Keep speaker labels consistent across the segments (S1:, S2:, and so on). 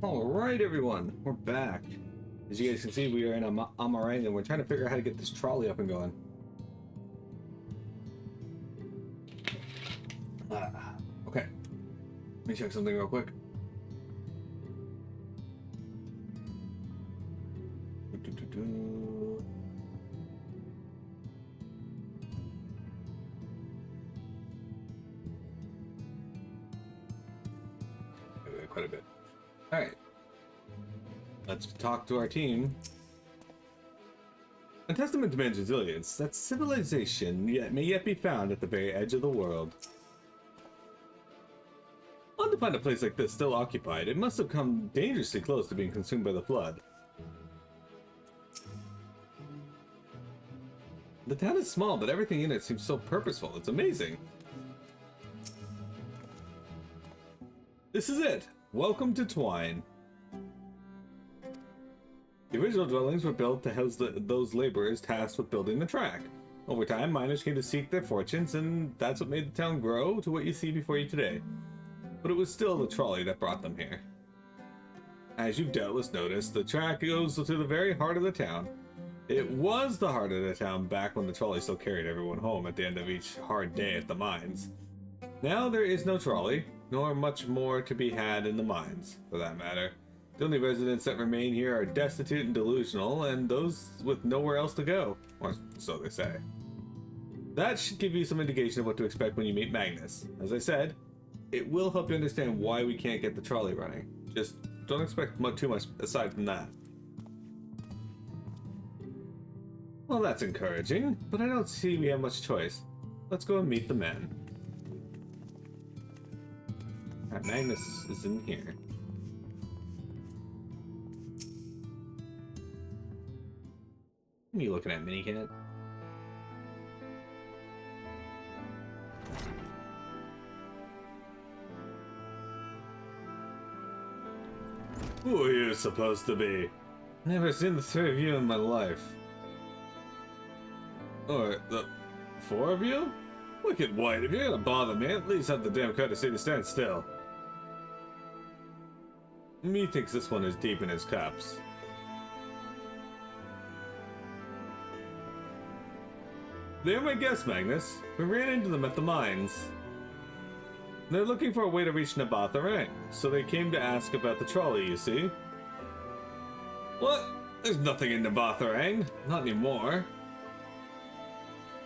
S1: Alright everyone, we're back. As you guys can see, we are in Amarang and we're trying to figure out how to get this trolley up and going. Okay. Let me check something real quick. Quite a bit. Alright. Let's talk to our team. A testament to man's resilience, that civilization may yet be found at the very edge of the world. Odd to find a place like this still occupied. It must have come dangerously close to being consumed by the flood. The town is small, but everything in it seems so purposeful. It's amazing. This is it. Welcome to Twine. The original dwellings were built to house those laborers tasked with building the track. Over time, miners came to seek their fortunes, and that's what made the town grow to what you see before you today. But it was still the trolley that brought them here. As you've doubtless noticed, the track goes to the very heart of the town. It was the heart of the town back when the trolley still carried everyone home at the end of each hard day at the mines. Now there is no trolley, nor much more to be had in the mines, for that matter. The only residents that remain here are destitute and delusional, and those with nowhere else to go, or so they say. That should give you some indication of what to expect when you meet Magnus. As I said, it will help you understand why we can't get the trolley running. Just don't expect too much aside from that. Well, that's encouraging, but I don't see we have much choice. Let's go and meet the men. Alright, Magnus is in here. What are you looking at, Minicat? Who are you supposed to be? Never seen the three of you in my life. Or the four of you? Wicked white, if you're gonna bother me, at least have the damn courtesy to stand still. Me thinks this one is deep in his cups. They're my guests, Magnus. We ran into them at the mines. They're looking for a way to reach Nabatharang, so they came to ask about the trolley, you see. What? There's nothing in Nabatharang. Not anymore.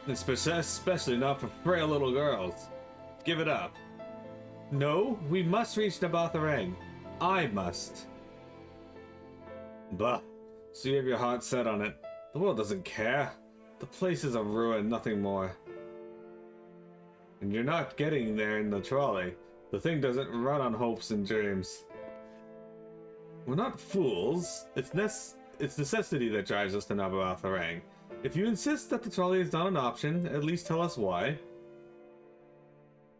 S1: Especially not for frail little girls. Give it up. No, we must reach Nabatharang. I must. Bah. So you have your heart set on it. The world doesn't care. The place is a ruin, nothing more. And you're not getting there in the trolley. The thing doesn't run on hopes and dreams. We're not fools. It's necessity that drives us to Nabatharang. If you insist that the trolley is not an option, at least tell us why.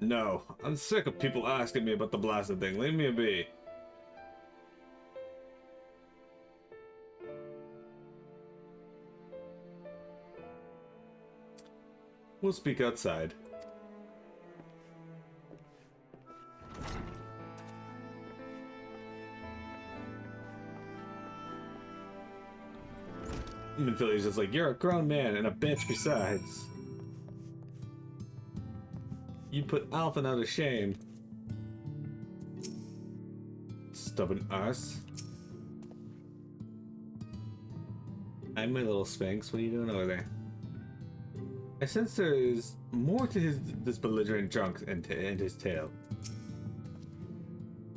S1: No, I'm sick of people asking me about the blasted thing. Leave me be. We'll speak outside. And Philly's just like, you're a grown man and a bitch besides. You put Alphen out of shame. Stubborn arse. I'm my little Sphinx. What are you doing over there? I sense there is more to this belligerent drunk and his tale.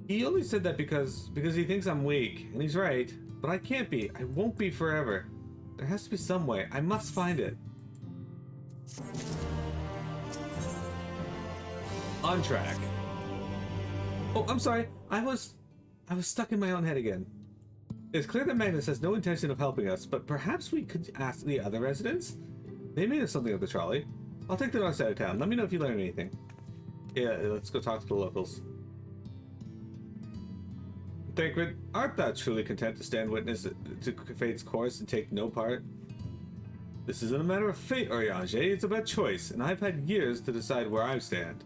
S1: He only said that because he thinks I'm weak, and he's right. But I can't be. I won't be forever. There has to be some way. I must find it. On track. Oh, I'm sorry. I was stuck in my own head again. It's clear that Magnus has no intention of helping us, but perhaps we could ask the other residents? They may have something of the trolley. I'll take the north side of town. Let me know if you learn anything. Yeah, let's go talk to the locals. Thancred, art thou truly content to stand witness to fate's course and take no part? This isn't a matter of fate, Oriange. It's about choice, and I've had years to decide where I stand.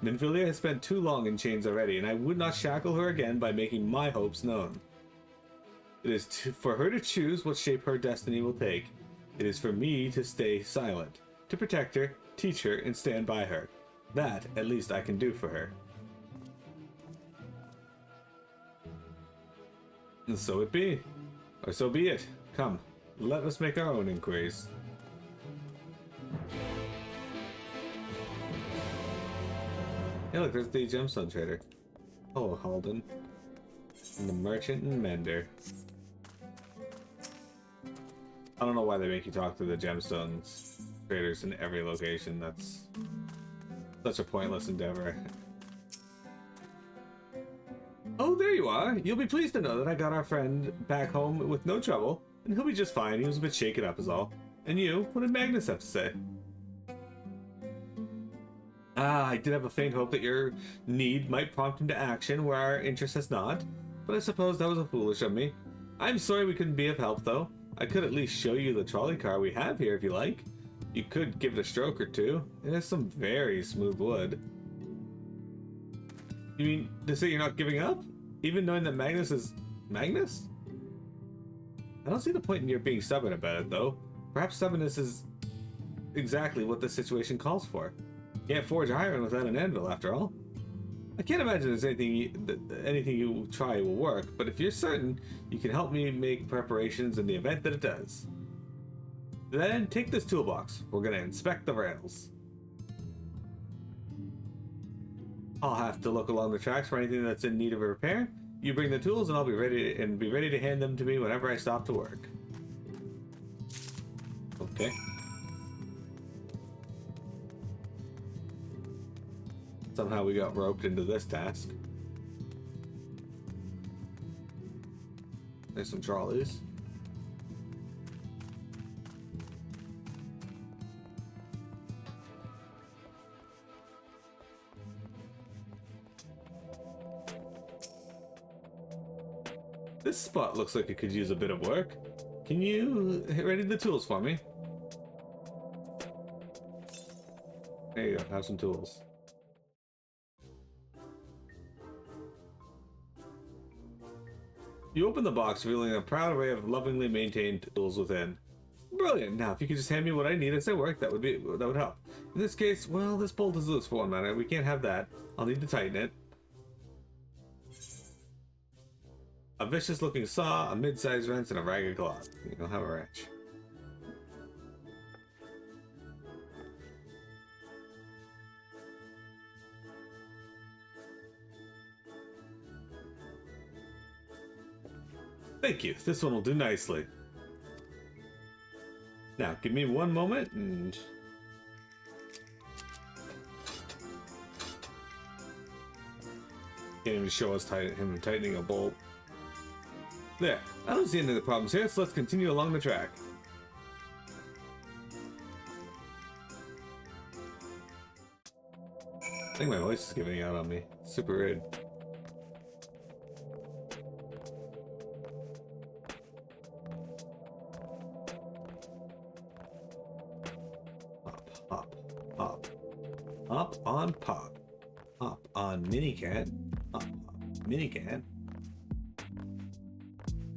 S1: Minfilia has spent too long in chains already, and I would not shackle her again by making my hopes known. It is for her to choose what shape her destiny will take. It is for me to stay silent, to protect her, teach her, and stand by her. That, at least, I can do for her. And so it be. Or so be it. Come, let us make our own inquiries. Hey look, there's the gemstone trader. Oh, Halden. And the merchant and mender. I don't know why they make you talk to the gemstones traders in every location. That's such a pointless endeavor. Oh, there you are. You'll be pleased to know that I got our friend back home with no trouble, and he'll be just fine. He was a bit shaken up is all. And you, what did Magnus have to say? Ah, I did have a faint hope that your need might prompt him to action where our interest has not, but I suppose that was a foolish of me. I'm sorry we couldn't be of help, though. I could at least show you the trolley car we have here if you like. You could give it a stroke or two. It has some very smooth wood. You mean to say you're not giving up? Even knowing that Magnus is... Magnus? I don't see the point in your being stubborn about it, though. Perhaps stubbornness is exactly what this situation calls for. You can't forge iron without an anvil, after all. I can't imagine there's anything you try will work, but if you're certain, you can help me make preparations in the event that it does. Then take this toolbox. We're going to inspect the rails. I'll have to look along the tracks for anything that's in need of a repair. You bring the tools and I'll be ready to hand them to me whenever I stop to work. Okay. Somehow we got roped into this task. There's some trolleys. This spot looks like it could use a bit of work. Can you ready the tools for me? There you go, have some tools. You open the box, revealing a proud array of lovingly maintained tools within. Brilliant! Now, if you could just hand me what I need as I work, that would help. In this case, well, this bolt is loose for one matter. We can't have that. I'll need to tighten it. A vicious-looking saw, a mid-sized wrench, and a ragged cloth. You'll have a wrench. Thank you. This one will do nicely. Now, give me one moment and... Can't even show us him tightening a bolt. There. I don't see any of the problems here, so let's continue along the track. I think my voice is giving out on me. It's super rude. Hop on pop. Hop on minicat. Hop on minicat.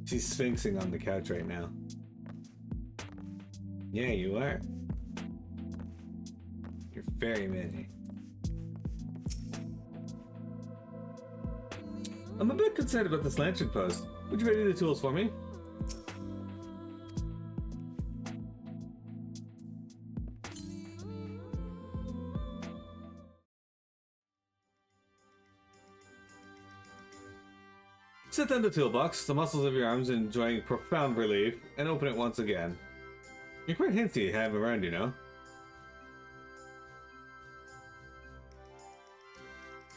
S1: She's sphinxing on the couch right now. Yeah, you are. You're very mini. I'm a bit concerned about this lantern post. Would you ready the tools for me? Set down the toolbox, the muscles of your arms enjoying profound relief, and open it once again. You're quite handsy to have around, you know.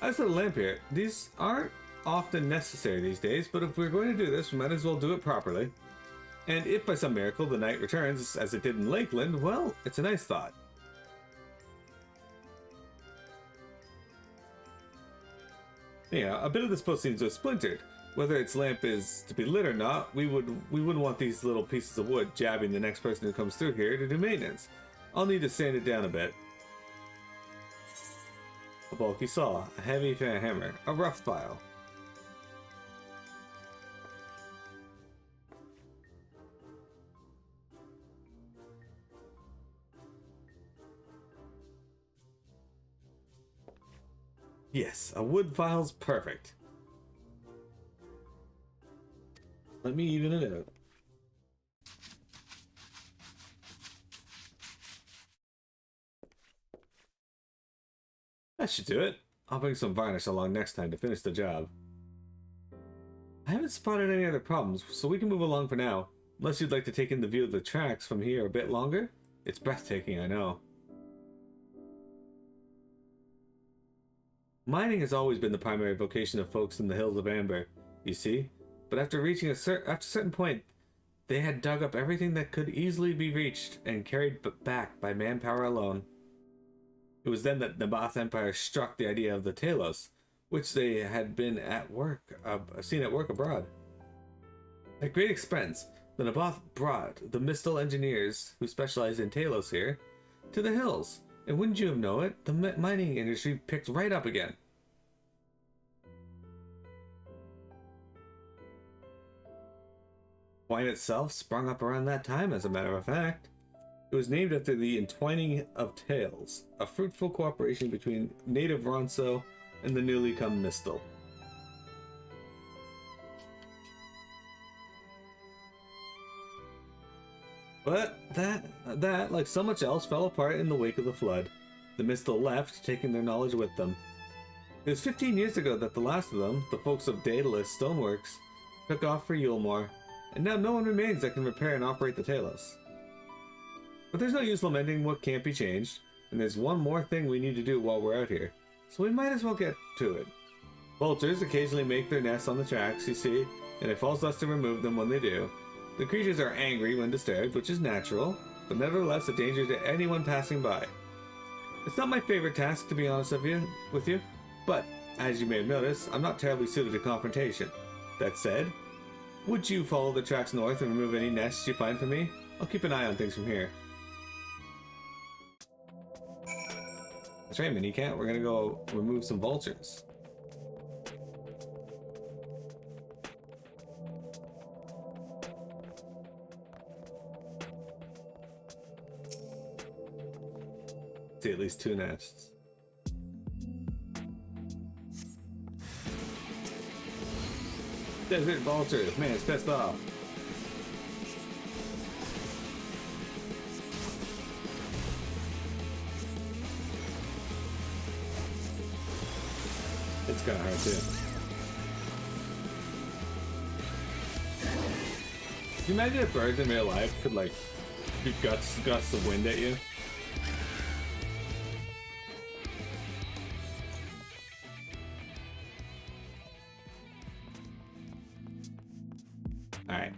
S1: As for the lamp here, these aren't often necessary these days, but if we're going to do this, we might as well do it properly. And if by some miracle the night returns, as it did in Lakeland, well, it's a nice thought. Yeah, a bit of this post seems to have splintered. Whether its lamp is to be lit or not, we wouldn't want these little pieces of wood jabbing the next person who comes through here to do maintenance. I'll need to sand it down a bit. a bulky saw, a heavy hammer, a rough file. Yes, a wood file's perfect. Let me even it out. That should do it. I'll bring some varnish along next time to finish the job. I haven't spotted any other problems, so we can move along for now. Unless you'd like to take in the view of the tracks from here a bit longer. It's breathtaking, I know. Mining has always been the primary vocation of folks in the Hills of Amber, you see. But after reaching after a certain point, they had dug up everything that could easily be reached and carried back by manpower alone. It was then that the Naboth Empire struck the idea of the Talos, which they had been seen at work abroad. At great expense, the Naboth brought the Mistal engineers, who specialized in Talos here, to the hills. And wouldn't you have known it, the mining industry picked right up again. Twine itself sprung up around that time, as a matter of fact. It was named after the entwining of tales, a fruitful cooperation between native Ronso and the newly come Mistal. But that, like so much else, fell apart in the wake of the flood. The Mistal left, taking their knowledge with them. It was 15 years ago that the last of them, the folks of Daedalus Stoneworks, took off for Yulmore, and now no one remains that can repair and operate the Talos. But there's no use lamenting what can't be changed, and there's one more thing we need to do while we're out here, so we might as well get to it. Vultures occasionally make their nests on the tracks, you see, and it falls to us to remove them when they do. The creatures are angry when disturbed, which is natural, but nevertheless a danger to anyone passing by. It's not my favorite task, to be honest with you, but, as you may have noticed, I'm not terribly suited to confrontation. That said, would you follow the tracks north and remove any nests you find for me? I'll keep an eye on things from here. That's right, Minicat, we're gonna go remove some vultures. See at least 2 nests. Desert vultures, man, it's pissed off. It's kind of hard too. Can you imagine if birds in real life could like shoot gusts of wind at you? Alright.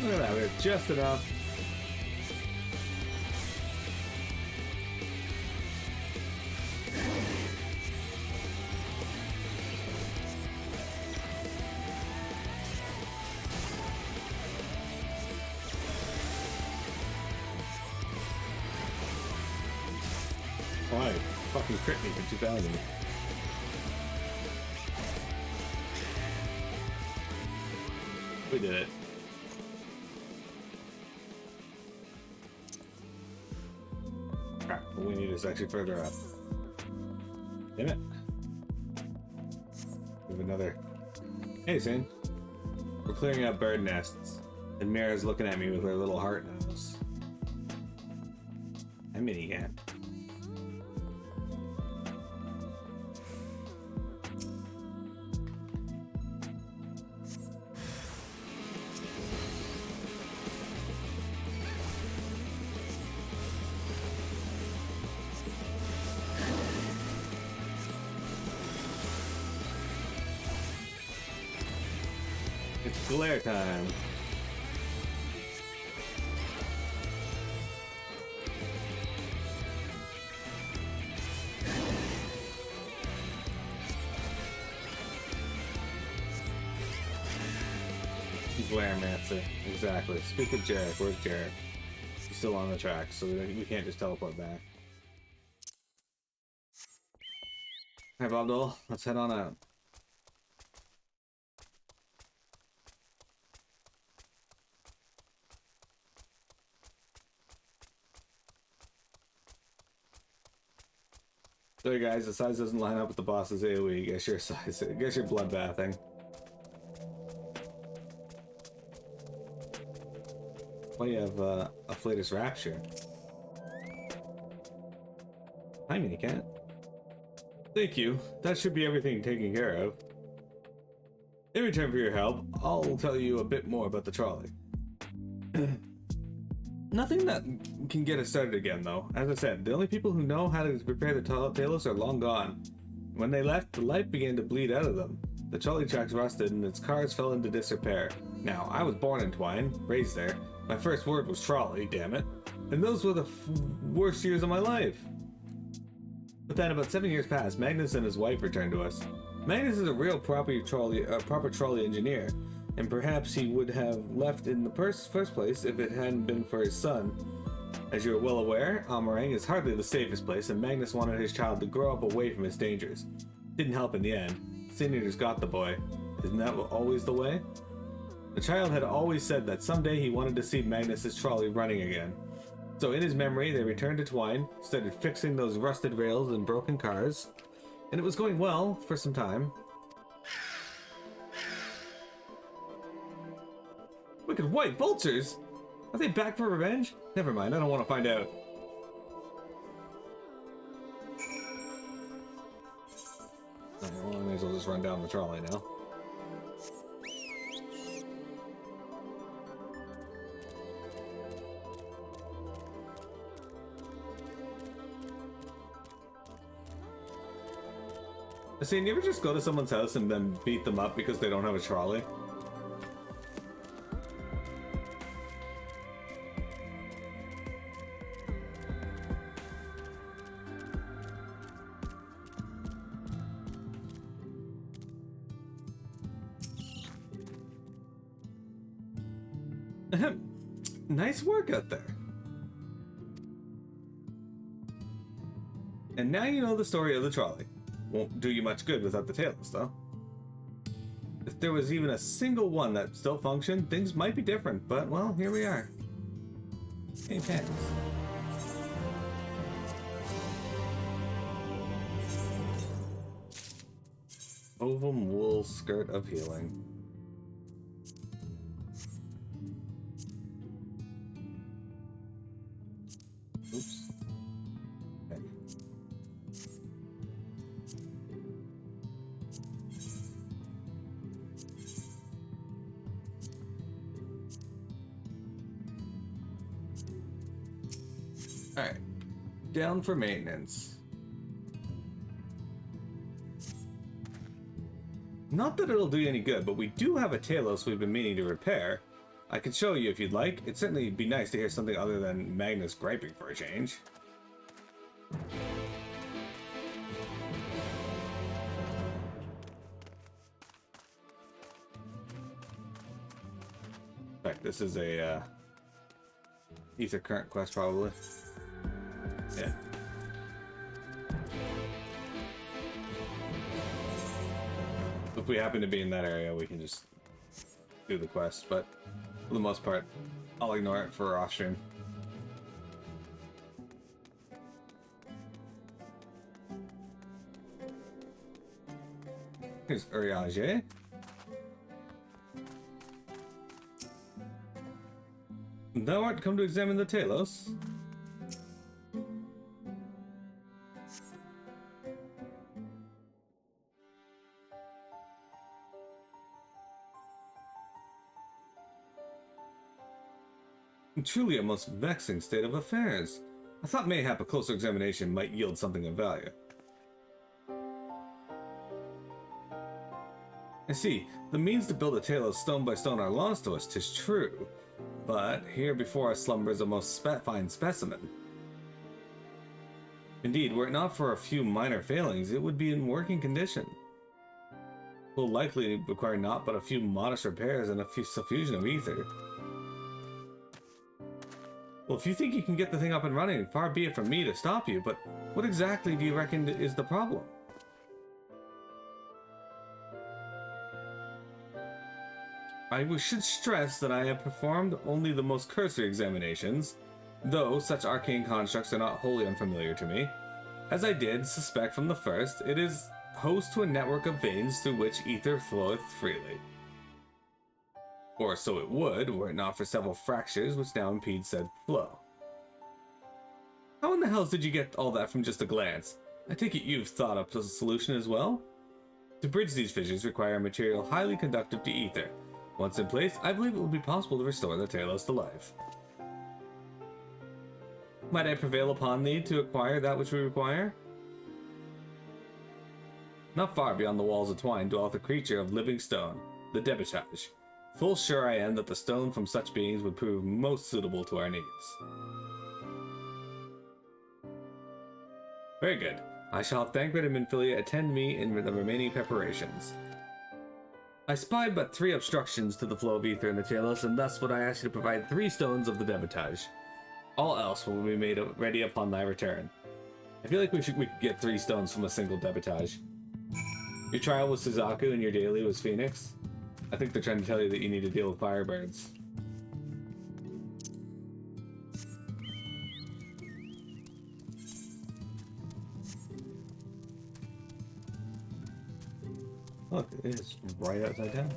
S1: Look at that, we have just enough. Why? Fucking crit me for 2000. We did it. Crap, what we need is actually further up. Damn it. We have another. Hey, Zane. We're clearing out bird nests. And Mira's looking at me with her little heart nose. I'm Minicat. It's glare time. Glaremancer. Exactly. Speak with Jarek. Where's Jarek? He's still on the track, so we can't just teleport back. Alright, Bobdol, let's head on out. Sorry guys, the size doesn't line up with the boss's AoE. Guess your size. Guess you're bloodbathing. Well, you have a Flatus Rapture. Hi, Minicat. Thank you. That should be everything taken care of. In return for your help, I'll tell you a bit more about the trolley. Nothing that can get us started again, though. As I said, the only people who know how to repair the Talos are long gone. When they left, the life began to bleed out of them. The trolley tracks rusted and its cars fell into disrepair. Now, I was born in Twine, raised there. My first word was trolley, damn it. And those were the worst years of my life. But then, about 7 years passed, Magnus and his wife returned to us. Magnus is a real proper trolley engineer, and perhaps he would have left in the first place if it hadn't been for his son. As you are well aware, Amarang is hardly the safest place, and Magnus wanted his child to grow up away from its dangers. Didn't help in the end. Sin Eaters got the boy. Isn't that always the way? The child had always said that someday he wanted to see Magnus's trolley running again. So in his memory, they returned to Twine, started fixing those rusted rails and broken cars, and it was going well for some time. Wicked white vultures? Are they back for revenge? Never mind, I don't want to find out. Alright, well, I may as well just run down the trolley now. See, you ever just go to someone's house and then beat them up because they don't have a trolley? Ahem. Nice work out there. And now you know the story of the trolley. Won't do you much good without the Talos, though. If there was even a single one that still functioned, things might be different, but, well, here we are. Hey, pants. Ovum wool skirt of healing. Oops. Okay. Alright. Down for maintenance. Not that it'll do you any good, but we do have a Talos we've been meaning to repair. I could show you if you'd like. It'd certainly be nice to hear something other than Magnus griping for a change. In fact, this is a Ether Current quest, probably. Yeah. If we happen to be in that area, we can just do the quest, but for the most part, I'll ignore it for off stream. Here's Uriage. Thou art come to examine the Talos. Truly a most vexing state of affairs. I thought mayhap a closer examination might yield something of value. I see. The means to build a Talos stone by stone are lost to us, 'tis true. But here before us slumbers a most fine specimen. Indeed, were it not for a few minor failings, it would be in working condition. will likely require not but a few modest repairs and a few suffusion of ether. Well, if you think you can get the thing up and running, far be it from me to stop you, but what exactly do you reckon is the problem? I should stress that I have performed only the most cursory examinations, though such arcane constructs are not wholly unfamiliar to me. As I did suspect from the first, it is host to a network of veins through which ether floweth freely. Or so it would, were it not for several fractures which now impede said flow. How in the hells did you get all that from just a glance? I take it you've thought up a solution as well? To bridge these fissures require a material highly conductive to ether. Once in place, I believe it will be possible to restore the Talos to life. Might I prevail upon thee to acquire that which we require? Not far beyond the walls of Twine dwelleth a creature of living stone, the Debitage. Full sure I am that the stone from such beings would prove most suitable to our needs. Very good. I shall have Thancred and Minfilia attend me in the remaining preparations. I spied but 3 obstructions to the flow of ether in the Talos, and thus would I ask you to provide 3 stones of the Debitage. All else will be made ready upon thy return. I feel like we could get 3 stones from a single Debitage. Your trial was Suzaku and your daily was Phoenix. I think they're trying to tell you that you need to deal with Firebirds. Look, it is right outside town.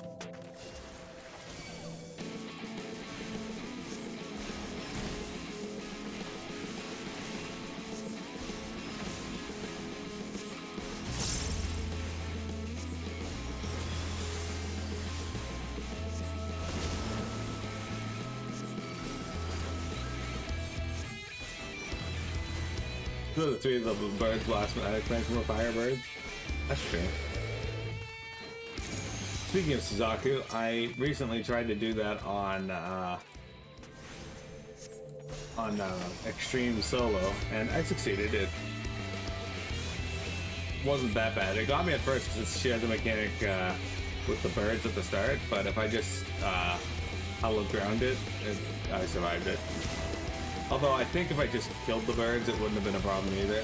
S1: So the 3 of the birds blast things from the Firebirds. That's true. Speaking of Suzaku, I recently tried to do that on Extreme Solo, and I succeeded. It wasn't that bad. It got me at first because she had the mechanic with the birds at the start, but if I just hollow ground it, I survived it. Although I think if I just killed the birds, it wouldn't have been a problem either.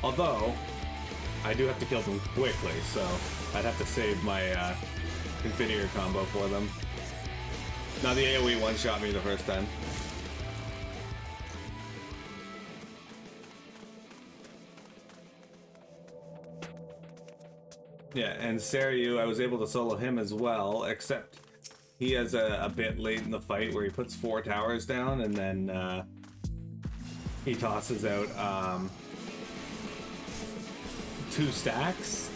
S1: Although, I do have to kill them quickly, so I'd have to save my Confiteor combo for them. Now the AoE one-shot me the first time. Yeah, and Saryu, I was able to solo him as well, except he has a bit late in the fight where he puts 4 towers down and then he tosses out 2 stacks.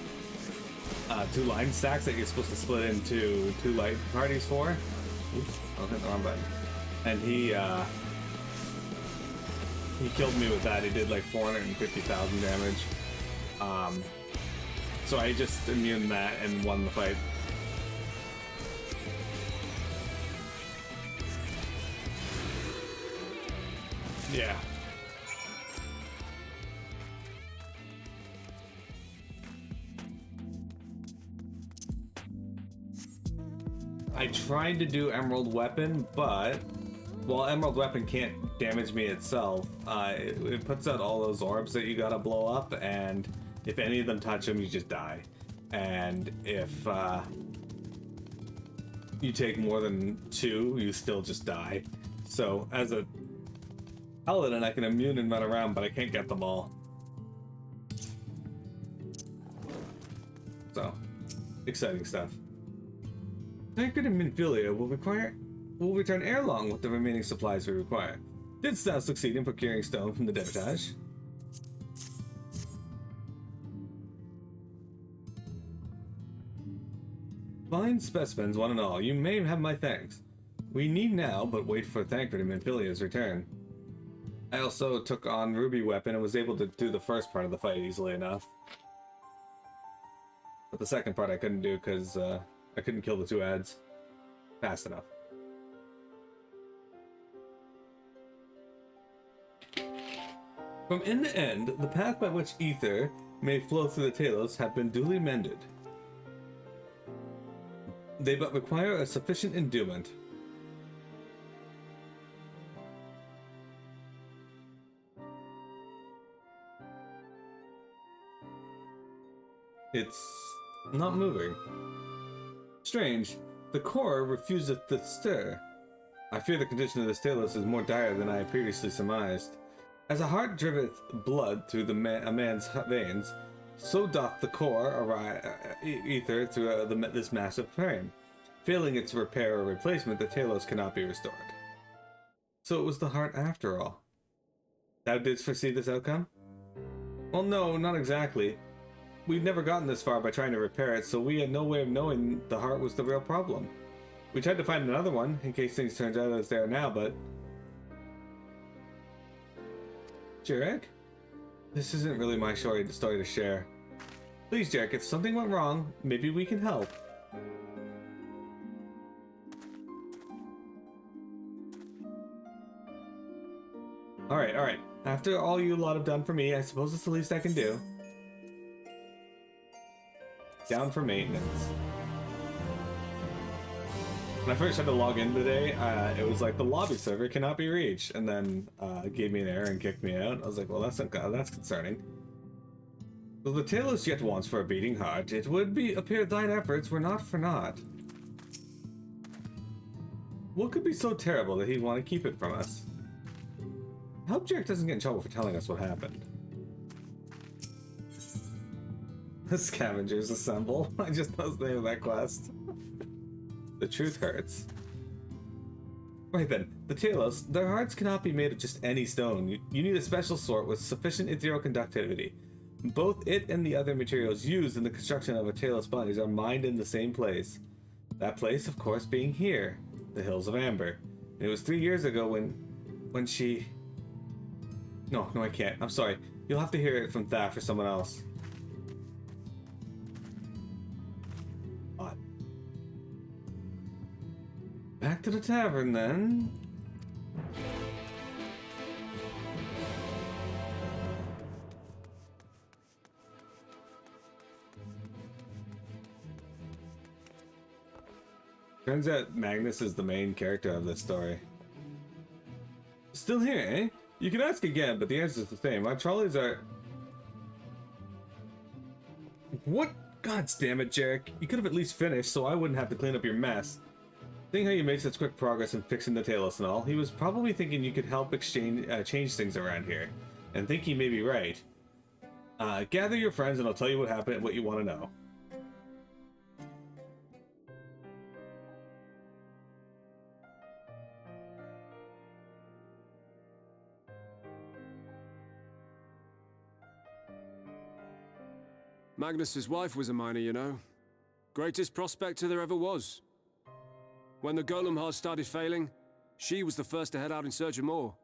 S1: 2 line stacks that you're supposed to split into 2 light parties for. Oops, I hit the wrong button. And he killed me with that. He did like 450,000 damage. So I just immuned that and won the fight. Yeah. I tried to do Emerald Weapon, but while Emerald Weapon can't damage me itself, it puts out all those orbs that you gotta blow up, and if any of them touch them, you just die. And if you take more than 2, you still just die. So as a Paladin, I can immune and run around, but I can't get them all. So, exciting stuff. Thancred and Minfilia will return ere long with the remaining supplies we require. Didst thou succeed in procuring stone from the Debitage? Fine specimens, one and all. You may have my thanks. We need now but wait for Thancred and Minfilia's return. I also took on Ruby Weapon and was able to do the first part of the fight easily enough. But the second part I couldn't do because I couldn't kill the 2 ads fast enough. From end to end, the path by which ether may flow through the Talos have been duly mended. They but require a sufficient endowment. It's not moving. Strange. The core refuseth to stir. I fear the condition of this Talos is more dire than I had previously surmised. As a heart driveth blood through a man's veins, so doth the core ether through this massive frame. Failing its repair or replacement, the Talos cannot be restored. So it was the heart after all. Thou didst foresee this outcome? Well, no, not exactly. We'd never gotten this far by trying to repair it, so we had no way of knowing the heart was the real problem. We tried to find another one, in case things turned out as they are now, but... Jarek? This isn't really my story to share. Please, Jarek, if something went wrong, maybe we can help. Alright. After all you lot have done for me, I suppose it's the least I can do. Down for maintenance. When I first had to log in today, it was like the lobby server cannot be reached, and then it gave me an error and kicked me out. I was like, well, that's concerning. Though the Talos yet wants for a beating heart, it would appear thine efforts were not for naught. What could be so terrible that he'd want to keep it from us? I hope Jarek doesn't get in trouble for telling us what happened. The Scavengers Assemble. I just know the name of that quest. The truth hurts. Right then, the Talos, their hearts cannot be made of just any stone. You need a special sort with sufficient ethereal conductivity. Both it and the other materials used in the construction of a Talos bodies are mined in the same place. That place, of course, being here, the Hills of Amber. And it was 3 years ago when she... No, I can't. I'm sorry. You'll have to hear it from Thaf or someone else. Back to the tavern, then. Turns out Magnus is the main character of this story. Still here, eh? You can ask again, but the answer's the same. Our trolleys are... What? God damn it, Jarek. You could have at least finished, so I wouldn't have to clean up your mess. Seeing how you made such quick progress in fixing the Talos and all, he was probably thinking you could help change things around here. And think he may be right. Gather your friends and I'll tell you what happened and what you want to know.
S2: Magnus's wife was a miner, you know. Greatest prospector there ever was. When the golem heart started failing, she was the first to head out in search of more.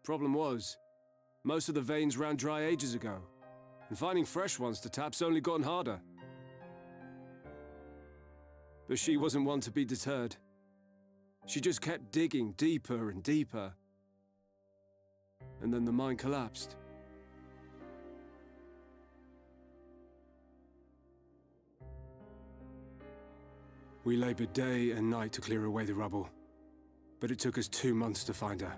S2: Problem was, most of the veins ran dry ages ago, and finding fresh ones to tap's only gotten harder. But she wasn't one to be deterred. She just kept digging deeper and deeper. And then the mine collapsed. We labored day and night to clear away the rubble, but it took us 2 months to find her.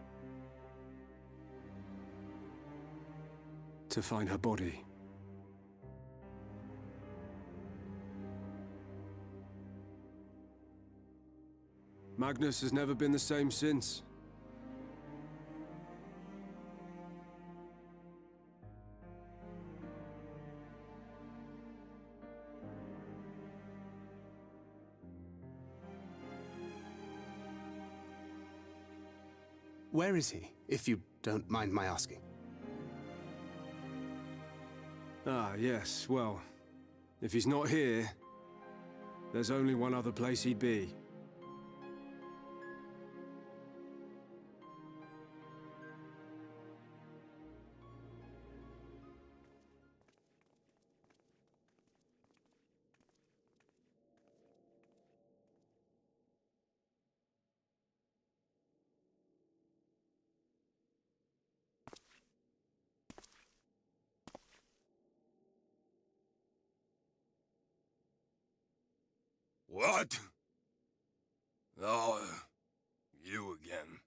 S2: To find her body. Magnus has never been the same since.
S3: Where is he, if you don't mind my asking?
S2: Ah, yes, well, if he's not here, there's only one other place he'd be.
S4: What? Oh, you again.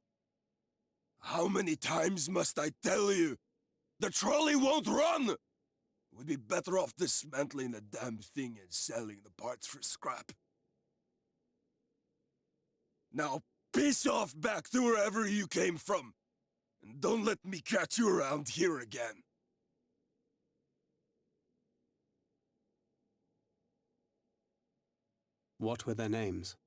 S4: How many times must I tell you? The trolley won't run! We'd be better off dismantling the damn thing and selling the parts for scrap. Now, piss off back to wherever you came from. And don't let me catch you around here again.
S3: What were their names?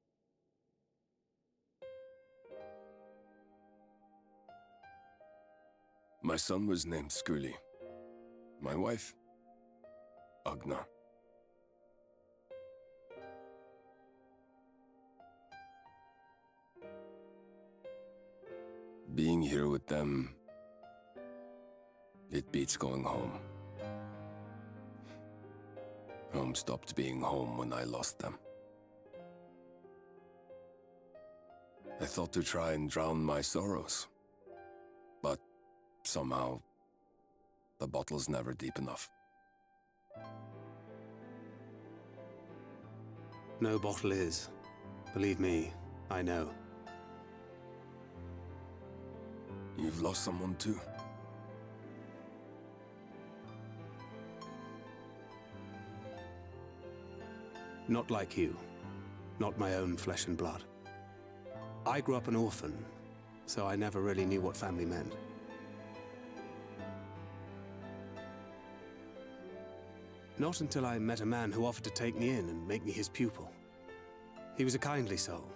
S4: My son was named Scully. My wife, Agna. Being here with them, it beats going home. Home stopped being home when I lost them. I thought to try and drown my sorrows, but somehow the bottle's never deep enough.
S3: No bottle is. Believe me, I know.
S4: You've lost someone too?
S3: Not like you. Not my own flesh and blood. I grew up an orphan, so I never really knew what family meant. Not until I met a man who offered to take me in and make me his pupil. He was a kindly soul,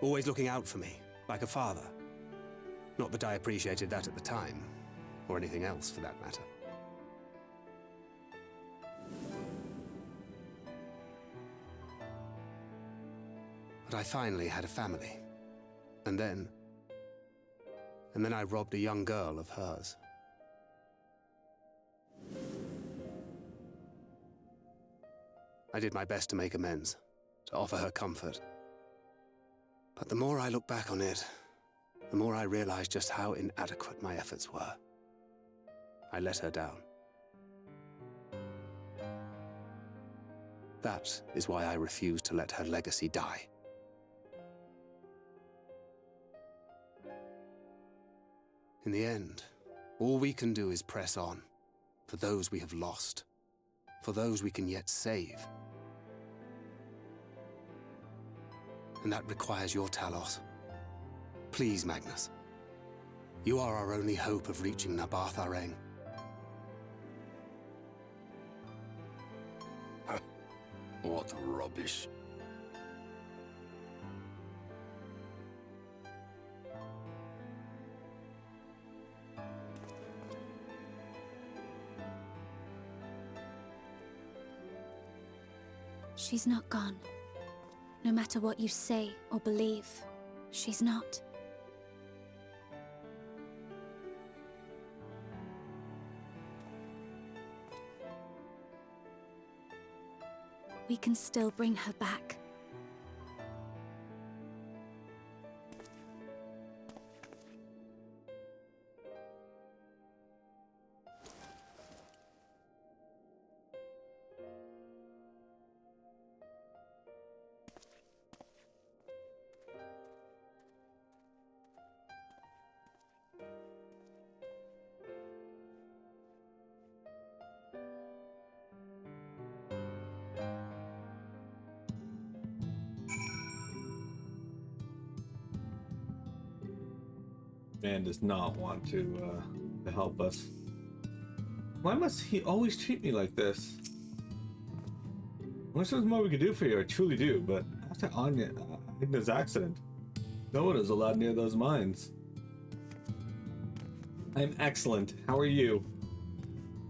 S3: always looking out for me, like a father. Not that I appreciated that at the time, or anything else for that matter. But I finally had a family. And then I robbed a young girl of hers. I did my best to make amends, to offer her comfort. But the more I look back on it, the more I realize just how inadequate my efforts were. I let her down. That is why I refuse to let her legacy die. In the end, all we can do is press on, for those we have lost, for those we can yet save. And that requires your Talos. Please, Magnus. You are our only hope of reaching Nabarth Areng.
S4: What rubbish.
S5: She's not gone. No matter what you say or believe, she's not. We can still bring her back.
S1: Man does not want to help us. Why must he always treat me like this? I wish there was more we could do for you, I truly do, but after Agna's accident, no one is allowed near those mines. I'm excellent. How are you?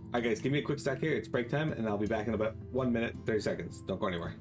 S1: Alright guys, give me a quick sec here. It's break time, and I'll be back in about 1 minute, 30 seconds. Don't go anywhere.